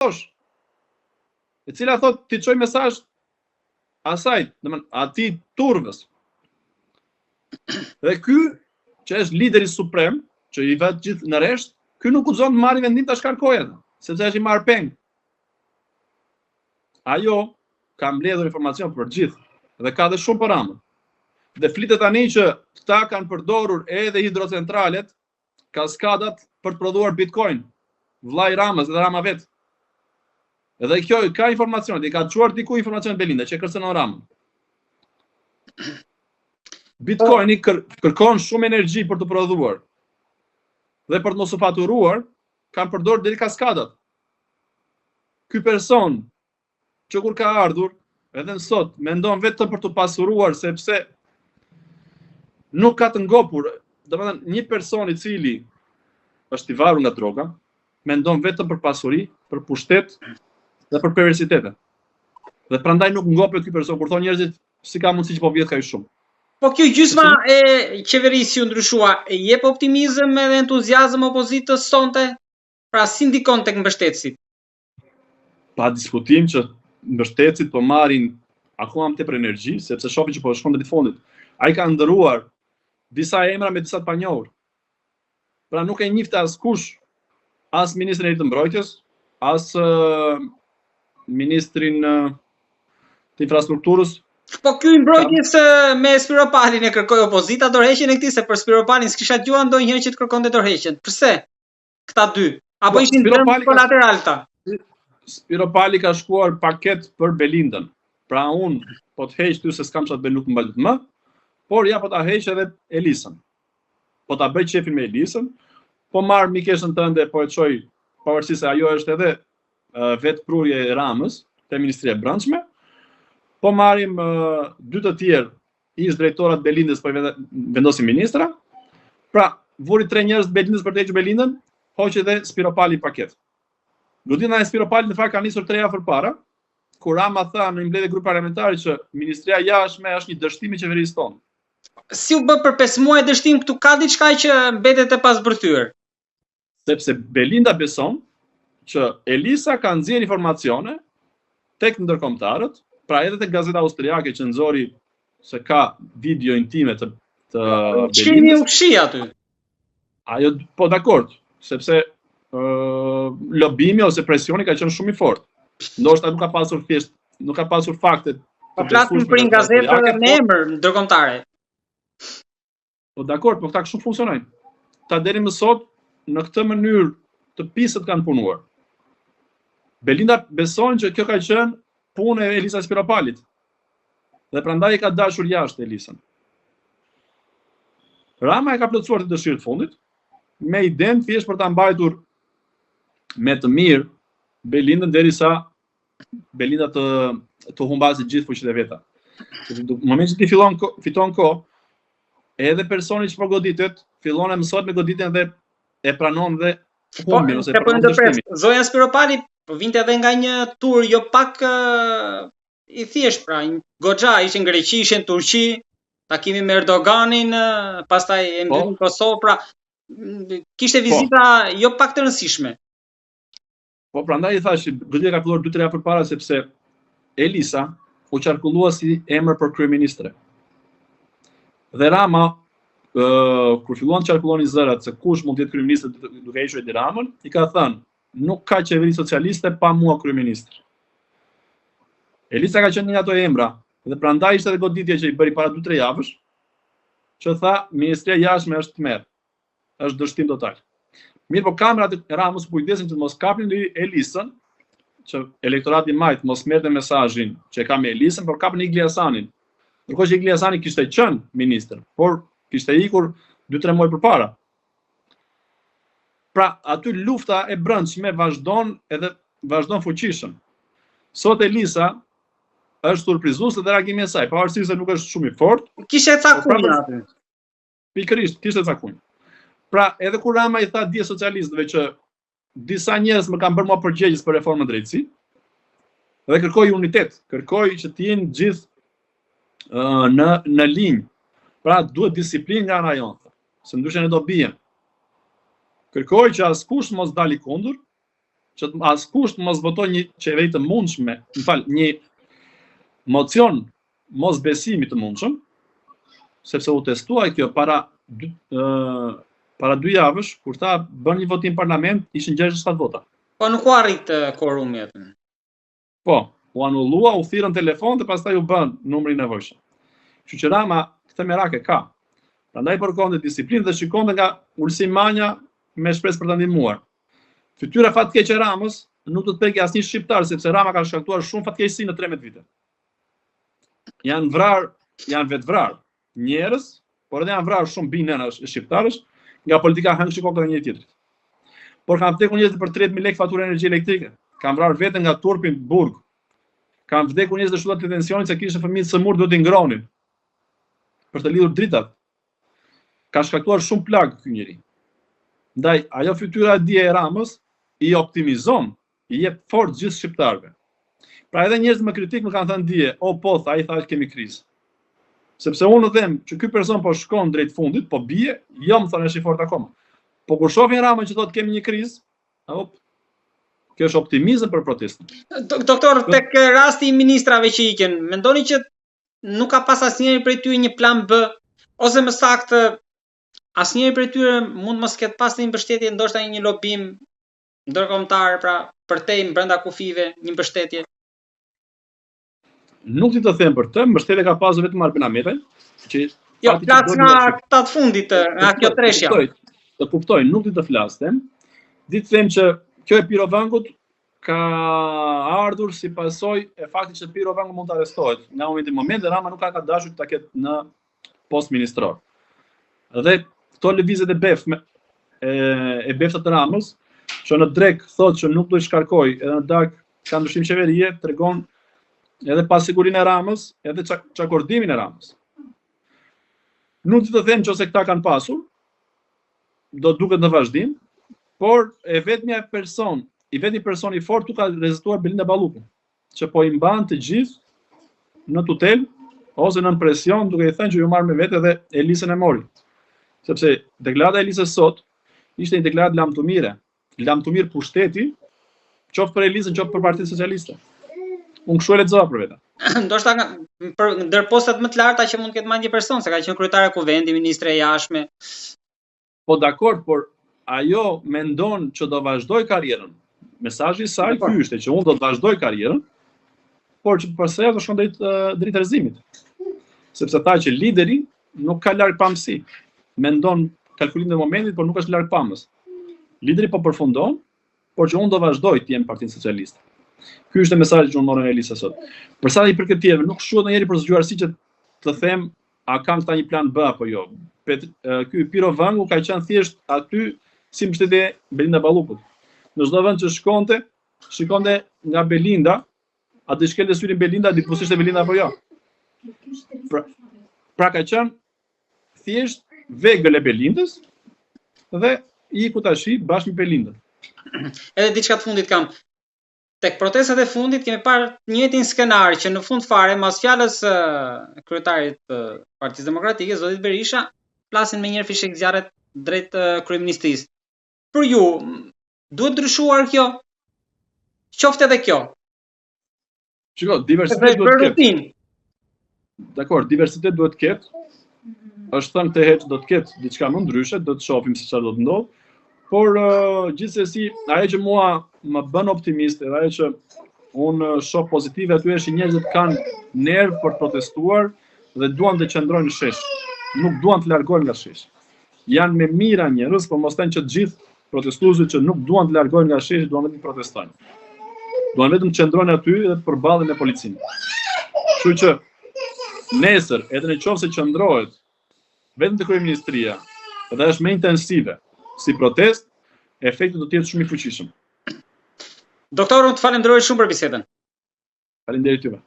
dëgjosh. E cila thot ti çoj mesazh asaj, domethënë atij turvës. Dhe ky, që është lideri suprem, që i vet gjithë në rresht, ky nuk guxon të marrë vendim ta shkarkojë atë, sepse është i marrë peng. Ajo ka mbledhur informacion për gjithë dhe ka dhe shumë për Ramën. Dhe flitet tani që këta kanë përdorur edhe hidrocentralet, kaskadat për të prodhuar Bitcoin. Vllai Ramës dhe Rama vet. Edhe kjo ka informacione, i ka çuar diku informacion Belinda që kërcënon Ramën. Bitcoini kërkon shumë energji për të prodhuar. Dhe për të mos u faturuar, kanë përdorur deri kaskadat. Ky person që kur ka ardhur, edhe sot, mendon vetëm për të pasuruar, sepse nuk ka të ngopur. Domethënë, një person i cili është i varur nga droga, mendon vetëm për pasuri, për pushtet dhe për perversitete. Dhe prandaj nuk ngopet ky person, kur thonë njerëzit si ka mundësi që po vjet kaq shumë. Po kjo gjysma e qeverisë ju ndryshua, e jep optimizëm edhe entuziazëm opozitës sonte? Pra si ndikon tek mbështetësit? Pa diskutim që mbështetësit po marrin akoma më tepër energji, sepse shohin që po shkon deri në fundit. Ai ka ndëruar disa emra me disa të panjohur. Pra nuk e njifte askush, as ministrin e të mbrojtjes, as ministrin të infrastrukturës. Po ky mbrojtjes me Spiropalin e kërkoi opozita dorëheqjen e këtij, se për Spiropalin s'kisha dëgjuar ndonjëherë që të kërkonte dorëheqjen. Pse? Këta dy. Apo ishin dëm kolateral ta? Spiropali ka shkuar paket për Belindën. Pra unë po të heq ty se s'kam çfarë të bëj, nuk mbalet më, por ja po ta heq edhe Elisën. Po ta bëj qefin me Elisën, po marr mikeshën tënde, po e çoj, pavarësisht se ajo është edhe vetë prurje e Ramës te Ministria e Brendshme. Po marrim dy të tjerë, ish drejtorat Belindës, po vendosin ministra. Pra, vuri 3 njerëz të Belindës për të hequr Belindën, hoqi edhe Spiropali paket. Godina e Spiropalit në fakt ka nisur 3 javë përpara, kur Rama tha në mbledhje grup parlamentare që Ministria e Jashtme është një dështim i qeverisë tonë. Si u bë për 5 muaj dështim, këtu ka diçka që mbetet e pasbërthyer? Sepse Belinda beson që Elisa ka nxjerrë informacione tek ndërkombëtarët, pra edhe tek gazeta austriake që nxori se ka video intime të Belindës. Çini u fshi aty. Ajo po dakord, sepse lobimi ose presioni ka qenë shumë i fortë. Ndoshta nuk ka pasur fakte. Po flasim për një gazetë me emër ndërkombëtare. Po dakord, po këta kështu funksionojnë. Ta deri më sot në këtë mënyrë të pisët kanë punuar. Belinda beson që kjo ka qenë punë e Elisa Spiropalit. Dhe prandaj ka dashur jashtë Elisën. Rama e ka plotësuar të dëshirë të fundit, me idenë thjesht për ta mbajtur me të mirë Belindën derisa Belinda të humbasë gjithë fuqitë e veta. Në momentin që ti fiton kohë, edhe personi që po goditet, fillon e mësot me goditjen dhe e pranon dhe humbin ose pranon dështimin. Zoja Spiropali vinte edhe nga një tur jo pak i thjesht, pra goxha, ishin në Greqi, ishin në Turqi, takimi me Erdoganin, pastaj e mbyti në Kosovë, pra kishte vizita jo pak të rëndësishme. Po prandaj i thash, goditja ka filluar 2-3 javë përpara, sepse Elisa u qarkullua si emër për kryeministre. Dhe Rama, kur filluan të qarkullonin zërat se kush mund të jetë kryeministër duke hequr Edi Ramën, i ka thënë, nuk ka qeveri socialiste pa mua kryeministër. Elisa ka qenë një nga ato emra, dhe prandaj ishte edhe goditja që i bëri para 2-3 javësh, që tha, Ministria e Jashtme është tmerr, është dështim total. Mirë, po kamerat e Ramës kujdesin që të mos kapnin Elisën, që elektorati majt mos merrte mesazhin që ka me Elisën, por kapnin Igli Hasanin. Ndërkohë që Igli Hasani kishte qenë ministër, por kishte ikur 2-3 muaj përpara. Pra, aty lufta e brendshme vazhdon fuqishëm. Sot Elisa është surprizuese dhe reagimi i saj, pavarësisht se nuk është shumë i fortë. Kishte cakunj aty. Pikërisht, kishte cakunj. Pra, edhe kur Rama i tha dje socialistëve që disa njerëz më kanë bërë mua përgjegjës për reformën e drejtësisë, dhe kërkoi unitet, kërkoi që të jenë gjithë në linjë. Pra, duhet disiplinë nga ana jonë, se ndryshe ne do bien. Kërkoi që askush mos dali kundër, që askush mos votojë një qeveri të mundshme, një mocion mos besimi të mundshëm, sepse u testuaj kjo para 2 javësh, kur ta bën një votim parlament, ishin 67 vota. Po nuk u arrit korumi aty. Po, u anullua, u thirrën telefon dhe pastaj u bën numri i nevojshëm. Kështu që Rama këtë merake ka. Prandaj përkonte disiplinë dhe shikonte nga Ulsi Manja me shpresë për ta ndihmuar. Fytyra fatkeqe e Ramës nuk do të prekë asnjë shqiptar, sepse Rama ka shkaktuar shumë fatkeqësi në 13 vite. Janë vetë vrarë njerëz, por edhe janë vrarë shumë binënash shqiptarësh nga politika hëngshikokë e njëri tjetrit. Por kanë vdekur njerëz për 30.000 lekë faturë energji elektrike, kanë vrarë veten nga turpi në burg. Kanë vdekur njerëz në shullat e tensionit se kishin fëmijë të smur duhet t'i ngronin për të lidhur dritat. Ka shkaktuar shumë plagë ky njeri. Ndaj ajo fytyra e dije e Ramës i optimizon, i jep forcë gjithë shqiptarëve. Pra edhe njerëz me kritik më kanë thënë dije, po ai tha kemi krizë. Sepse unë them që ky person po shkon drejt fundit, po bie, jo më thonë është i fortë akoma. Po kur shohin Ramën që thotë kemi një krizë, kjo është optimizëm për protestën. Doktor, tek rasti i ministrave që ikën, mendoni që nuk ka pas asnjëri prej tyre një plan B, ose më saktë asnjëri prej tyre mund mos ketë pas një mbështetje, ndoshta një lobim ndërkombëtar, pra përtej brenda kufive, një mbështetje? Nuk di të them për të, mbështetje ka pasur vetëm Albin Ahmetaj, që jo, flas nga këta të fundit, nga kjo treshja. Të kuptoj, nuk di të flastem. Di të them që kjo e Pirovangut ka ardhur si pasojë e faktit që Pirovangu mund të arrestohet nga momenti dhe Rama nuk ka dashur ta ketë në post ministror. Dhe këto lëvizjet e beftat të Ramës, që në drek thotë që nuk do të shkarkoj, edhe në dak ka ndryshim qeverie, tregon edhe pasigurinë e Ramës, edhe çakordimin e Ramës. Nuk di të them që ose këta kanë pasur, do duket në vazhdim, por i vetmi person i fortë tu ka rezultuar Belinda Balluku, që po i mban të gjithë në tutel ose në presion, duke i thënë që ju marr me vete dhe Elisën e mori. Sepse deklarata e Elisës sot ishte një deklaratë lamtumire pushteti, qoftë për Elisën, qoftë për Partinë Socialiste. Unë kështu e lexova për veten. Ndoshta për ndër postat më të larta që mund të ketë marrë një person, se ka qenë kryetare e kuvendi, ministre e jashtme. Po dakord, por ajo mendon që do vazhdoj karrierën. Mesazhi i saj ky ishte që unë do të vazhdoj karrierën, por që përse do shkon drejt rrezimit. Sepse tha që lideri nuk ka larg pamësi. Mendon kalkulimin e momentit, por nuk është larg pamës. Lideri po përfundon, por që unë do vazhdoj të jem Partinë Socialiste. Ky është mesazhi që unë morën nga Elisa sot. Për sa i përket tjerëve, nuk shoh ndonjëherë për zgjuarësi që të them a kanë këta një plan B apo jo. Ky Pirovangu ka qenë thjesht aty si mbështetje Belinda Ballukut. Në çdo vend që shikonte nga Belinda, a do shkelte syrin Belinda, di pusishte Belinda apo jo. Pra ka qenë thjesht vegël e Belindës dhe iku tash bashkë me Belindën. Edhe diçka të fundit kam. Tek protestat e fundit kemi parë një njëjtin skenar që në fund fare, mas fjalës kryetarit të Partisë Demokratike, Zotit Berisha, flasin me njëherë fishek zjarret drejt kryeministrisë. Për ju, duhet ndryshuar kjo? Qoftë edhe kjo. Shiko, diversitet duhet të ketë. Dakor, diversitet duhet të ketë. Është thënë të herë do të ketë diçka më ndryshe, do të shohim se çfarë do të ndodhë. Por gjithsesi, ajo që mua më bën optimist, edhe ajo që unë shoh pozitive aty është që njerëzit kanë nerv për të protestuar dhe duan të qëndrojnë në shesh. Nuk duan të largohen nga shesh. Janë me mira njerëz, por mos thënë që të gjithë protestuesit që nuk duan të largohen nga shesh, duan vetëm të protestojnë. Duan vetëm të qëndrojnë aty dhe të përballen me policinë. Kështu që nesër, edhe nëse qëndrohet vetëm te kryeministria, dhe është më intensive si protest, efekti do të jetë shumë i fuqishëm. Doktor, unë të falenderoj shumë për bisedën. Faleminderit juve.